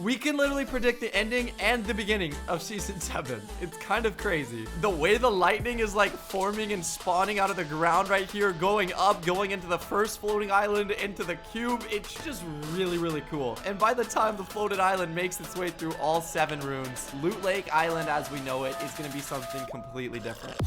We can literally predict the ending and the beginning of season 7. It's kind of crazy. The way the lightning is like forming and spawning out of the ground right here, going up, going into the first floating island, into the cube. It's just really, really cool. And by the time the floated island makes its way through all 7 runes, Loot Lake Island as we know it is going to be something completely different.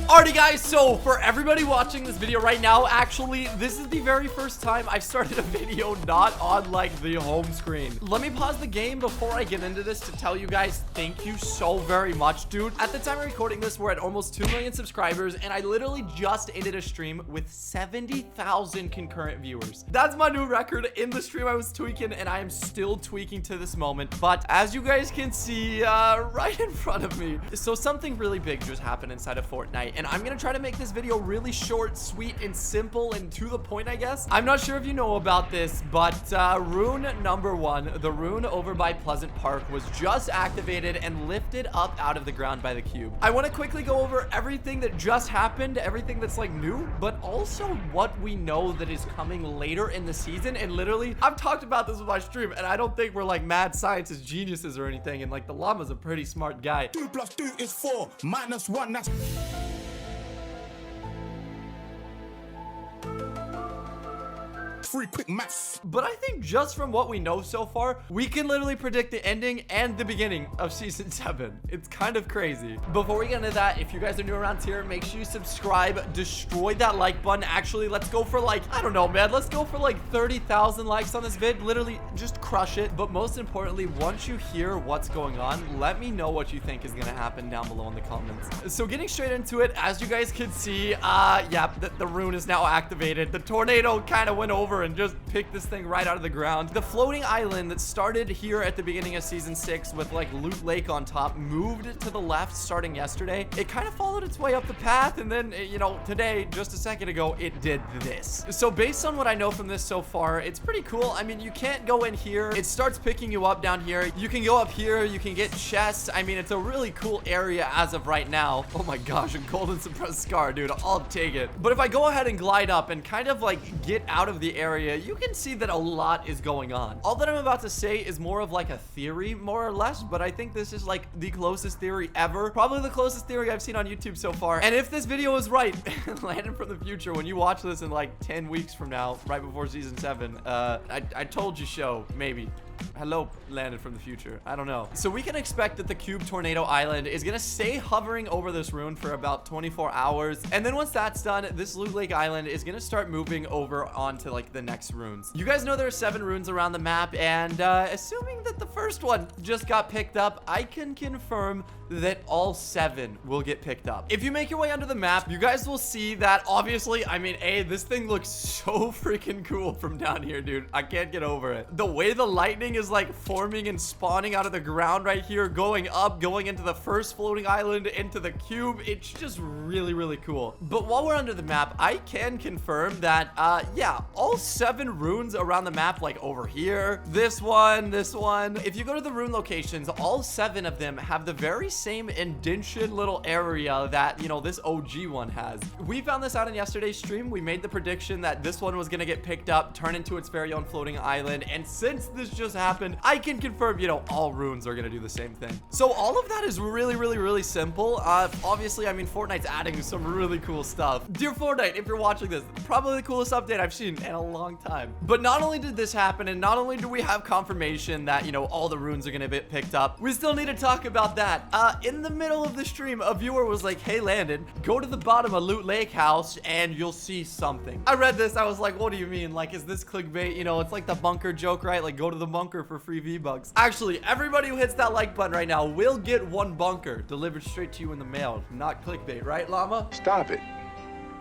Alrighty guys, so for everybody watching this video right now, actually this is the very first time I've started a video not on like the home screen. Let me pause the game before I get into this to tell you guys thank you so very much, dude. At the time of recording this, we're at almost 2 million subscribers, and I literally just ended a stream with 70,000 concurrent viewers. That's my new record. In the stream I was tweaking, and I am still tweaking to this moment, but as you guys can see right in front of me, so something really big just happened inside of Fortnite. And I'm gonna try to make this video really short, sweet, and simple, and to the point, I guess. I'm not sure if you know about this, but rune number 1, the rune over by Pleasant Park, was just activated and lifted up out of the ground by the cube. I want to quickly go over everything that just happened, everything that's like new, but also what we know that is coming later in the season. And literally, I've talked about this with my stream, and I don't think we're like mad scientist geniuses or anything, and like the llama's a pretty smart guy. 2 + 2 is 4, -1, that's... Free quick maths. But I think just from what we know so far, we can literally predict the ending and the beginning of season 7. It's kind of crazy. Before we get into that, if you guys are new around here, make sure you subscribe, destroy that like button. Actually, let's go for like, I don't know, man, let's go for like 30,000 likes on this vid. Literally just crush it. But most importantly, once you hear what's going on, let me know what you think is gonna happen down below in the comments. So getting straight into it, as you guys can see, yeah, the rune is now activated. The tornado kind of went over and just picked this thing right out of the ground. The floating island that started here at the beginning of season 6 with like Loot Lake on top moved to the left starting yesterday. It kind of followed its way up the path, and then, you know, today, just a second ago, it did this. So based on what I know from this so far, it's pretty cool. I mean, you can't go in here. It starts picking you up down here. You can go up here. You can get chests. I mean, it's a really cool area as of right now. Oh my gosh, a golden suppressed scar, dude. I'll take it. But if I go ahead and glide up and kind of like get out of the area, you can see that a lot is going on. All that I'm about to say is more of like a theory, more or less, but I think this is like the closest theory ever. Probably the closest theory I've seen on YouTube so far. And if this video is right, Landon from the future, when you watch this in like 10 weeks from now, right before season 7, I told you so, maybe. Hello, Landon from the future. I don't know. So we can expect that the cube tornado island is gonna stay hovering over this rune for about 24 hours. And then once that's done, this Loot Lake island is gonna start moving over onto like the next runes. You guys know there are 7 runes around the map, and assuming that the first one just got picked up, I can confirm that all 7 will get picked up. If you make your way under the map, you guys will see that obviously, I mean, this thing looks so freaking cool from down here, dude. I can't get over it. The way the lightning is like forming and spawning out of the ground right here, going up, going into the first floating island, into the cube. It's just really, really cool. But while we're under the map, I can confirm that, yeah, all 7 runes around the map, like over here, this one, if you go to the rune locations, all 7 of them have the very same indention little area that, you know, this OG one has. We found this out in yesterday's stream. We made the prediction that this one was gonna get picked up, turn into its very own floating island, and since this just happened, I can confirm, you know, all runes are gonna do the same thing. So all of that is really, really, really simple. Obviously, I mean, Fortnite's adding some really cool stuff. Dear Fortnite, if you're watching this, probably the coolest update I've seen in a long time. But not only did this happen, and not only do we have confirmation that, you know, all the runes are gonna get picked up, we still need to talk about that. In the middle of the stream, a viewer was like, hey, Landon, go to the bottom of Loot Lake house and you'll see something. I read this. I was like, what do you mean? Like, is this clickbait? You know, it's like the bunker joke, right? Like, go to the bunker for free V-Bucks. Actually, everybody who hits that like button right now will get 1 bunker delivered straight to you in the mail. Not clickbait, right, llama? Stop it.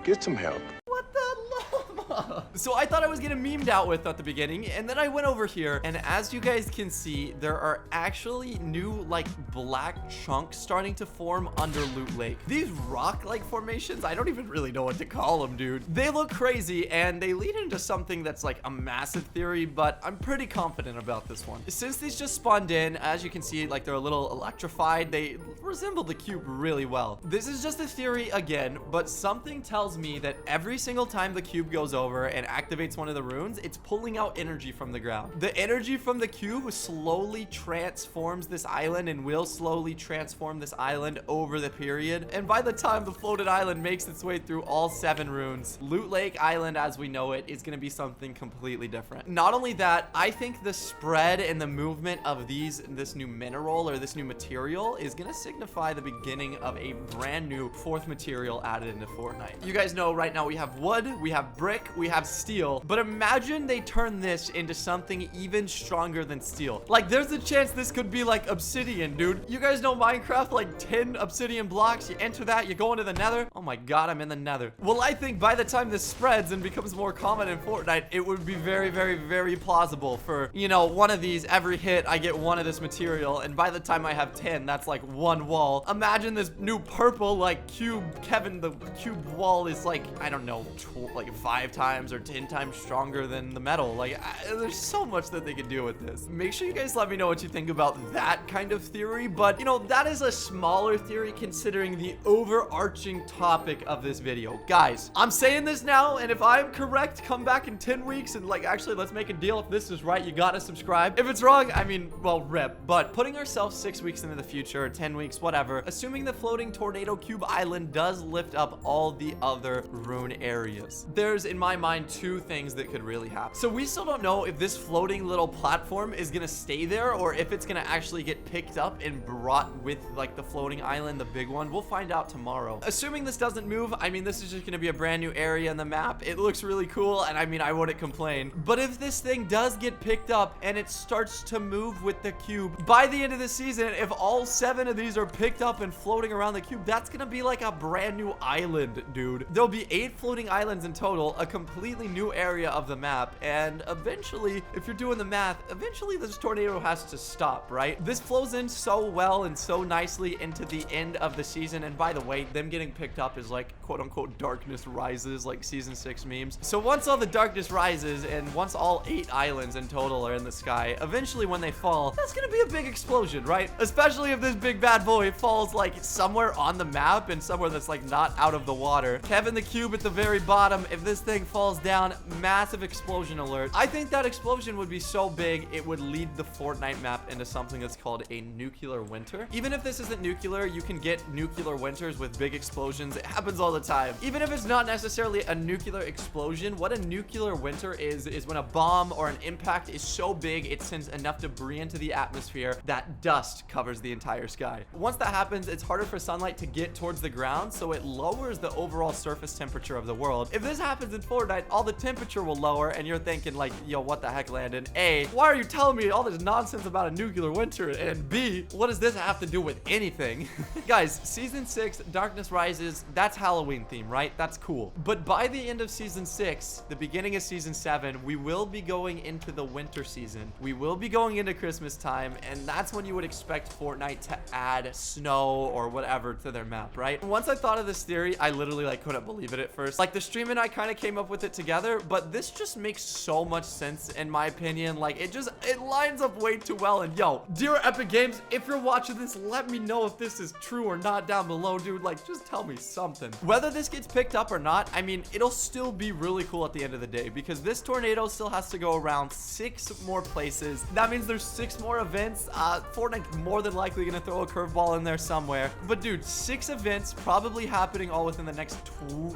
Get some help. What the llama? So I thought I was getting memed out with at the beginning, and then I went over here, and as you guys can see, there are actually new like black chunks starting to form under Loot Lake. These rock-like formations, I don't even really know what to call them, dude. They look crazy, and they lead into something that's like a massive theory, but I'm pretty confident about this one. Since these just spawned in, as you can see, like they're a little electrified, they resemble the cube really well. This is just a theory again, but something tells me that every single time the cube goes over and activates one of the runes, it's pulling out energy from the ground. The energy from the cube slowly transforms this island and will slowly transform this island over the period. And by the time the floated island makes its way through all 7 runes, Loot Lake Island as we know it is going to be something completely different. Not only that, I think the spread and the movement of this new mineral or this new material is going to signify the beginning of a brand new 4th material added into Fortnite. You guys know right now we have wood, we have brick, we have steel, but imagine they turn this into something even stronger than steel. Like, there's a chance this could be like obsidian, dude. You guys know Minecraft, like 10 obsidian blocks, you enter that, you go into the nether. Oh my god, I'm in the nether. Well, I think by the time this spreads and becomes more common in Fortnite, it would be very, very, very plausible for, you know, one of these, every hit, I get one of this material, and by the time I have 10, that's like 1 wall. Imagine this new purple, like, cube, Kevin, the cube wall is like, I don't know, like 5 times or 10 times stronger than the metal. Like, there's so much that they could do with this. Make sure you guys let me know what you think about that kind of theory, but, you know, that is a smaller theory considering the overarching topic of this video. Guys, I'm saying this now, and if I'm correct, come back in 10 weeks and, like, actually, let's make a deal. If this is right, you gotta subscribe. If it's wrong, I mean, well, rip. But putting ourselves 6 weeks into the future, 10 weeks, whatever, assuming the floating tornado cube island does lift up all the other rune areas, there's, in my mind, 2 things that could really happen. So we still don't know if this floating little platform is gonna stay there or if it's gonna actually get picked up and brought with, like, the floating island, the big one. We'll find out tomorrow. Assuming this doesn't move, I mean, this is just gonna be a brand new area in the map. It looks really cool, and I mean, I wouldn't complain. But if this thing does get picked up and it starts to move with the cube, by the end of the season, if all 7 of these are picked up and floating around the cube, that's gonna be like a brand new island, dude. There'll be 8 floating islands in total, a completely new area of the map, and eventually, if you're doing the math, eventually this tornado has to stop, right? This flows in so well and so nicely into the end of the season, and by the way, them getting picked up is like, quote-unquote, darkness rises, like season 6 memes. So once all the darkness rises, and once all 8 islands in total are in the sky, eventually when they fall, that's gonna be a big explosion, right? Especially if this big bad boy falls like somewhere on the map and somewhere that's like not out of the water. Kevin the cube at the very bottom, if this thing falls down, massive explosion alert. I think that explosion would be so big, it would lead the Fortnite map into something that's called a nuclear winter. Even if this isn't nuclear, you can get nuclear winters with big explosions. It happens all the time. Even if it's not necessarily a nuclear explosion, what a nuclear winter is when a bomb or an impact is so big it sends enough debris into the atmosphere that dust covers the entire sky. Once that happens, it's harder for sunlight to get towards the ground, so it lowers the overall surface temperature of the world. If this happens in Fortnite, all the temperature will lower, and you're thinking like, yo, what the heck, Landon? A, why are you telling me all this nonsense about a nuclear winter? And B, what does this have to do with anything? Guys, season 6, Darkness Rises, that's Halloween theme, right? That's cool. But by the end of season 6, the beginning of season 7, we will be going into the winter season. We will be going into Christmas time, and that's when you would expect Fortnite to add snow or whatever to their map, right? Once I thought of this theory, I literally like couldn't believe it at first. Like, the stream and I kind of came up with it together, but this just makes so much sense in my opinion. Like, it lines up way too well. And yo, dear Epic Games, if you're watching this, let me know if this is true or not down below, dude. Like, just tell me something. Whether this gets picked up or not, I mean, it'll still be really cool at the end of the day because this tornado still has to go around 6 more places. That means there's 6 more events. Fortnite's more than likely gonna throw a curveball in there somewhere. But dude, 6 events probably happening all within the next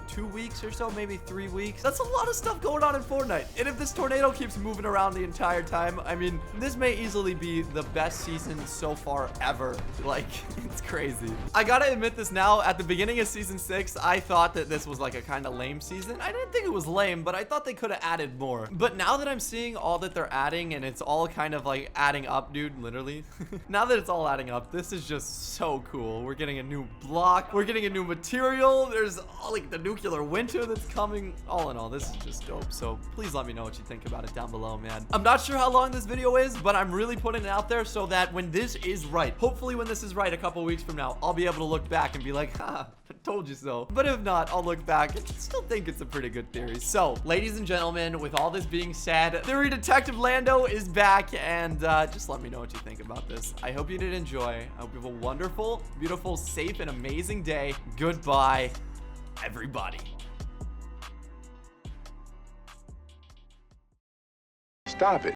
2 weeks or so, maybe 3 weeks. That's a lot of stuff going on in Fortnite. And if this tornado keeps moving around the entire time, I mean, this may easily be the best season so far ever. Like, it's crazy. I gotta admit this now, at the beginning of season 6, I thought that this was like a kind of lame season. I didn't think it was lame, but I thought they could have added more. But now that I'm seeing all that they're adding and it's all kind of like adding up, dude, literally. Now that it's all adding up, this is just so cool. We're getting a new block. We're getting a new material. There's like the nuclear winter that's coming. All in all, this is just dope. So please let me know what you think about it down below, man. I'm not sure how long this video is, but I'm really putting it out there so that when this is right, hopefully when this is right a couple weeks from now, I'll be able to look back and be like, ha, I told you so. But if not, I'll look back and still think it's a pretty good theory. So, ladies and gentlemen, with all this being said, Theory Detective Lando is back, and just let me know what you think about this. I hope you did enjoy. I hope you have a wonderful, beautiful, safe, and amazing day. Goodbye, everybody. Stop it.